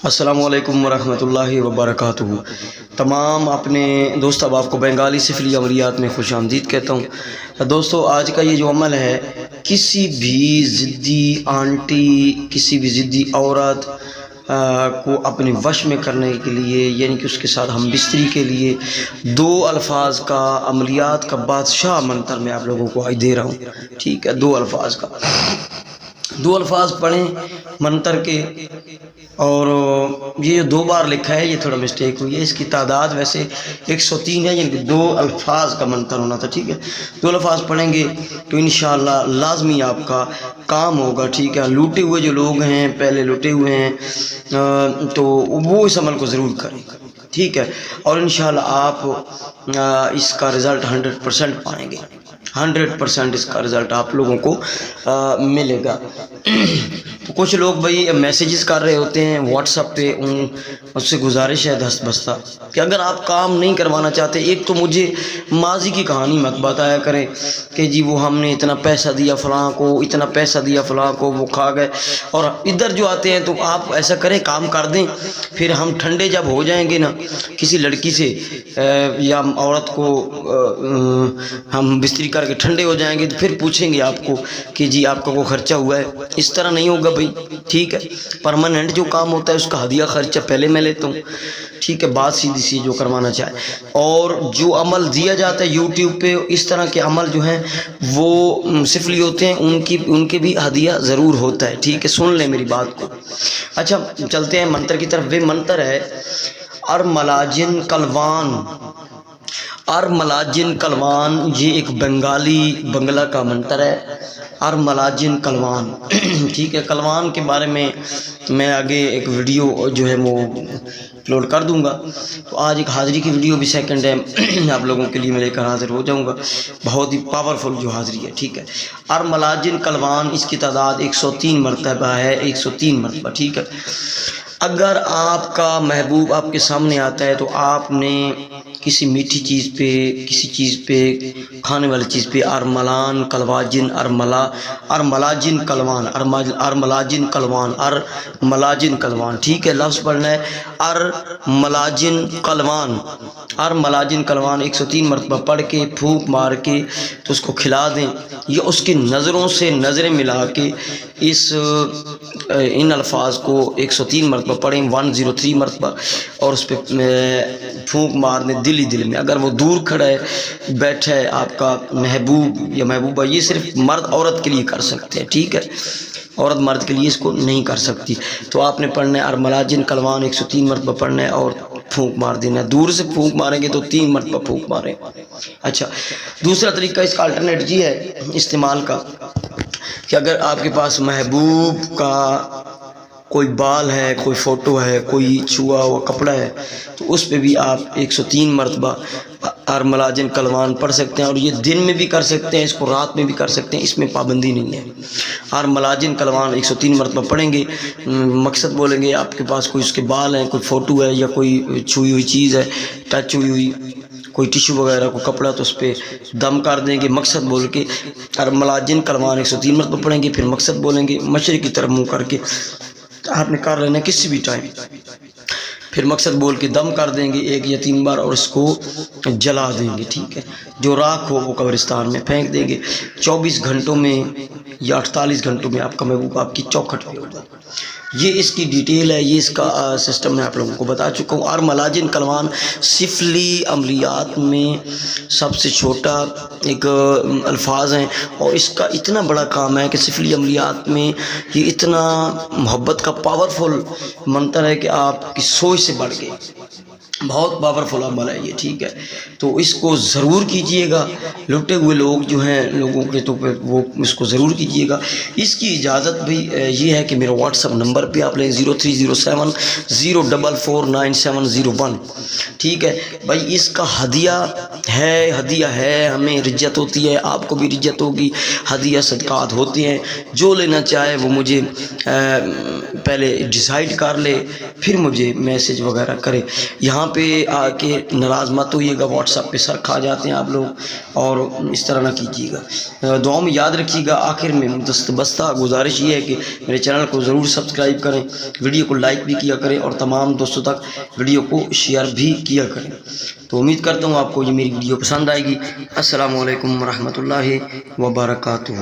السلام علیکم ورحمۃ اللہ وبرکاتہ۔ تمام اپنے دوست احباب کو بنگالی سفلی عملیات میں خوش آمدید کہتا ہوں۔ دوستو، آج کا یہ جو عمل ہے، کسی بھی ضدی آنٹی، کسی بھی ضدی عورت کو اپنے وش میں کرنے کے لیے، یعنی کہ اس کے ساتھ ہم بستری کے لیے 2 الفاظ کا، عملیات کا بادشاہ منتر میں آپ لوگوں کو آج دے رہا ہوں۔ ٹھیک ہے، 2 الفاظ کا، 2 الفاظ پڑھیں منتر کے۔ اور یہ جو 2 بار لکھا ہے، یہ تھوڑا مسٹیک ہوئی ہے، اس کی تعداد ویسے 103 ہے، یعنی کہ 2 الفاظ کا منتر ہونا تھا۔ ٹھیک ہے، 2 الفاظ پڑھیں گے تو انشاءاللہ لازمی آپ کا کام ہوگا۔ ٹھیک ہے، لوٹے ہوئے جو لوگ ہیں، پہلے لوٹے ہوئے ہیں، تو وہ اس عمل کو ضرور کریں۔ ٹھیک ہے، اور انشاءاللہ آپ اس کا رزلٹ 100% پائیں گے، 100% اس کا رزلٹ آپ لوگوں کو ملے گا۔ تو کچھ لوگ بھائی میسیجز کر رہے ہوتے ہیں واٹس ایپ پہ، اس سے گزارش ہے دست بستہ کہ اگر آپ کام نہیں کروانا چاہتے، ایک تو مجھے ماضی کی کہانی مت بتایا کریں کہ جی وہ ہم نے اتنا پیسہ دیا فلاں کو، اتنا پیسہ دیا فلاں کو، وہ کھا گئے۔ اور ادھر جو آتے ہیں تو آپ ایسا کریں، کام کر دیں، پھر ہم ٹھنڈے جب ہو جائیں گے نا کسی لڑکی سے یا عورت کو، ہم بستری کر کے ٹھنڈے ہو جائیں گے تو پھر پوچھیں گے آپ کو کہ جی آپ کا کوئی خرچہ ہوا ہے۔ اس طرح نہیں ہوگا بھائی، ٹھیک ہے۔ پرماننٹ جو کام ہوتا ہے اس کا ہدیہ خرچہ پہلے میں لیتا ہوں، ٹھیک ہے، بات سیدھی سی جو کروانا چاہے۔ اور جو عمل دیا جاتا ہے یوٹیوب پہ، اس طرح کے عمل جو ہیں وہ سفلی ہوتے ہیں، ان کے بھی ہدیہ ضرور ہوتا ہے۔ ٹھیک ہے، سن لیں میری بات کو۔ اچھا، چلتے ہیں منتر کی طرف۔ وہ منتر ہے ارملاجن کلوان۔ ارملاجن کلوان یہ ایک بنگلہ کا منتر ہے، ارملاجن کلوان۔ ٹھیک ہے، کلوان کے بارے میں آگے ایک ویڈیو جو ہے وہ اپلوڈ کر دوں گا۔ تو آج ایک حاضری کی ویڈیو بھی سیکنڈ ہے، آپ لوگوں کے لیے میں لے کر حاضر ہو جاؤں گا، بہت ہی پاورفل جو حاضری ہے۔ ٹھیک ہے، ارملاجن کلوان، اس کی تعداد 103 مرتبہ ہے، 103 مرتبہ۔ ٹھیک ہے، اگر آپ کا محبوب آپ کے سامنے آتا ہے تو آپ نے کسی میٹھی چیز پہ، کسی چیز پہ، کھانے والی چیز پہ ارملاجن کلوان، ارملاجن کلوان، ارملاجن کلوان، ارملاجن کلوان، ٹھیک ہے، لفظ پڑھنا ہے ارملاجن کلوان، ارملاجن کلوان 103 مرتبہ پڑھ کے پھونک مار کے تو اس کو کھلا دیں، یا اس کی نظروں سے نظریں ملا کے ان الفاظ کو 103 مرتبہ پڑھیں، 103 مرتبہ، اور اس پہ پھونک مار دیں دل ہی دل میں۔ اگر وہ دور کھڑا ہے، بیٹھا ہے آپ کا محبوب یا محبوبہ، یہ صرف مرد عورت کے لیے کر سکتے ہیں، ٹھیک ہے، عورت مرد کے لیے اس کو نہیں کر سکتی۔ تو آپ نے پڑھنا ہے ارملاجن کلوان 103 مرتبہ پڑھنا ہے اور پھونک مار دینا ہے۔ دور سے پھونک ماریں گے تو 3 مرتبہ پھونک ماریں۔ اچھا، دوسرا طریقہ اس کا الٹرنیٹ یہ ہے استعمال کا کہ اگر آپ کے پاس محبوب کا کوئی بال ہے، کوئی فوٹو ہے، کوئی چھوا ہوا کپڑا ہے، تو اس پہ بھی آپ 103 مرتبہ ارملاجن کلوان پڑھ سکتے ہیں، اور یہ دن میں بھی کر سکتے ہیں، اس کو رات میں بھی کر سکتے ہیں، اس میں پابندی نہیں ہے۔ ارملاجن کلوان 103 مرتبہ پڑھیں گے، مقصد بولیں گے، آپ کے پاس کوئی اس کے بال ہیں، کوئی فوٹو ہے، یا کوئی چھوئی ہوئی چیز ہے، ٹچ ہوئی ہوئی کوئی ٹیشو وغیرہ کو کپڑا، تو اس پہ دم کر دیں گے، مقصد بول کے ارملاجن کلوان 103 مرتبہ پڑھیں گے، پھر مقصد بولیں گے، مشرق کی طرف منہ کر کے آپ نے کر لینا کسی بھی ٹائم، پھر مقصد بول کے دم کر دیں گے 1 یا 3 بار، اور اس کو جلا دیں گے۔ ٹھیک ہے، جو راکھ ہو وہ قبرستان میں پھینک دیں گے۔ 24 گھنٹوں میں یا 48 گھنٹوں میں آپ کا محبوب آپ کی چوکھٹ پہ ہو جائے۔ یہ اس کی ڈیٹیل ہے، یہ اس کا سسٹم میں آپ لوگوں کو بتا چکا ہوں۔ ارملاجن کلوان سفلی عملیات میں سب سے چھوٹا ایک الفاظ ہیں، اور اس کا اتنا بڑا کام ہے کہ سفلی عملیات میں یہ اتنا محبت کا پاورفل منتر ہے کہ آپ کی سوچ سے بڑھ گئے، بہت پاورفل عمل ہے یہ۔ ٹھیک ہے، تو اس کو ضرور کیجئے گا، لٹے ہوئے لوگ جو ہیں لوگوں کے، تو وہ اس کو ضرور کیجئے گا۔ اس کی اجازت بھی یہ ہے کہ میرا واٹس ایپ نمبر پہ آپ لیں 0307 0449701۔ ٹھیک ہے بھائی، اس کا ہدیہ ہے، ہمیں رجت ہوتی ہے، آپ کو بھی رجت ہوگی، ہدیہ صدقات ہوتے ہیں۔ جو لینا چاہے وہ مجھے پہلے ڈیسائیڈ کر لے، پھر مجھے میسج وغیرہ کرے۔ یہاں پہ آ کے ناراض مت ہوئیے گا، واٹس ایپ پہ سر کھا جاتے ہیں آپ لوگ، اور اس طرح نہ کیجیے گا۔ دعاؤں میں یاد رکھیے گا۔ آخر میں دستبستہ گزارش یہ ہے کہ میرے چینل کو ضرور سبسکرائب کریں، ویڈیو کو لائک بھی کیا کریں، اور تمام دوستوں تک ویڈیو کو شیئر بھی کیا کریں۔ تو امید کرتا ہوں آپ کو یہ میری ویڈیو پسند آئے گی۔ السلام علیکم ورحمۃ اللہ وبرکاتہ۔